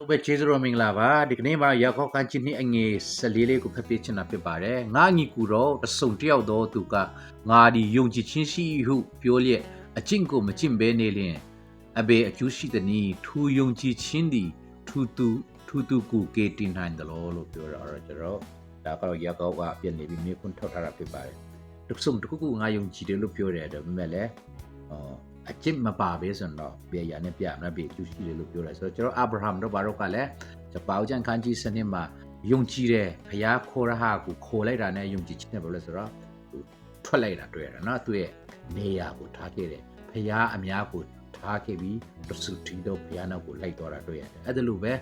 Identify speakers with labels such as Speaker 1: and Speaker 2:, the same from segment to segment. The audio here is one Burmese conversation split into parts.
Speaker 1: ပဲကျေးဇူးတော်မင်္ဂလာပါဒီကနေ့မှာရောက်ခောက်ကန်ချင်းနှစ်အငယ်14လေးကိုဖတ်ပြချင်တာဖြစ်ပါတယ်ငါညီကူတော့တဆုံတယောက်တော့သူကငါဒီယုံကြည်ခြင်းရှိဟုပြောလျက်အကျင့်ကိုမကျင့်ဘဲနေလျင်အဘေအကျိုးရှိသည်နီထူယုံကြည်ခြင်းသည်ထူတူကိုကေတင်နိုင်တယ်လို့ပြောတာတော့ကျွန်တော်ဒါကတော့ရောက်ခောက်ကပြင်နေပြီးမြေခွန်းထောက်ထားတာဖြစ်ပါတယ်တဆုံတခုခုငါယုံကြည်တယ်လို့ပြောတယ်ဒါပေမဲ့လည်းအကျင့်မပါပဲဆိုတော့ပြေရနဲ့ပြမလားပြေကျူးရှိတယ်လို့ပြောတယ်ဆိုတော့ကျွန်တော်အာဗြဟံတို့ဘာတို့ကလည်းဂျပန်ကျန်ခန်းကြီးစနစ်မှာယုံကြည်တယ်ဘုရားခေါ်ရဟာကိုခေါ်လိုက်တာနဲ့ယုံကြည်ခြင်းနဲ့ဘာလို့လဲဆိုတော့ထွက်လိုက်တာတွေ့ရတယ်နော်သူရဲ့နေရာကိုထားခဲ့တယ်ဘုရားအများကိုထားခဲ့ပြီးတဆူတီတော့ဘုရားနောက်ကိုလိုက်တော့တာတွေ့ရတယ်အဲ့ဒါလိုပဲ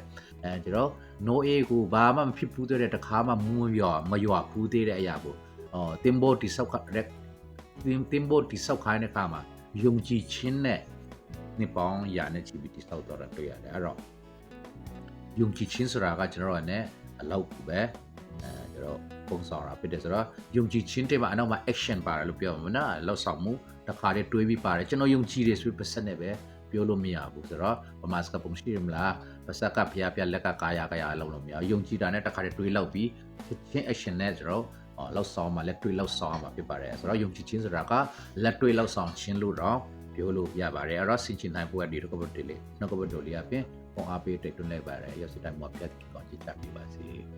Speaker 1: ကျွန်တော်နိုအေကိုဘာမှမဖြစ်ဘူးတဲ့တခါမှမရွာဘူးသေးတဲ့အရာကိုတင်ဘောတိဆောက်ခိုင်းတဲ့ခါမှာယုံကြည်ခြင်းနဲ့နှစ်ပေါင်းရာနဲ့ချီပြီးတိဆောက်တော့တာတွေ့ရတယ်အဲ့တော့ယုံကြည်ခြင်းဆိုတာကကျွန်တော်ကနေအလောက်ပဲကျွန်တော်ပုံဆောင်တာဖြစ်တယ်ဆိုတော့ယုံကြည်ခြင်းတွေမှာအနောက်မှာ action ပါတယ်လို့ပြောမှာနော်လောက်ဆောင်မှုတစ်ခါတည်းတွေးပြီးပါတယ်ကျွန်တော်ယုံကြည်တယ်ဆိုပြီးပတ်နဲ့ပဲပြောလို့မရဘူးဆိုတော့ဗမာစကားပုံရှိရမလားပါစကဖျားလက်ကကာယအလုံးလို့မရယုံကြည်တာနဲ့တစ်ခါတည်းတွေးလောက်ပြီးချင်း action နဲ့ကျွန်တော်လောက်ဆောင်မှာလက်တွေ့လောက်ဆောင်မှာဖြစ်ပါတယ်ဆိုတော့ယုံကြည်ခြင်းဆိုတာကလက်တွေ့လောက်ဆောင်ခြင်းလို့တော့ပြောလို့ရပါတယ်အဲ့တော့စင်ချင်နိုင်ဖို့ဒီတော့ကဘတ်လေးနောက်ကဘတ်တို့လေးအပြင်ပုံအားပေးတိုက်တွန်းလိုက်ပါတယ်ရောက်စတိုင်းမှာပြတ်ကောင်းချစ်ချပြပါစေ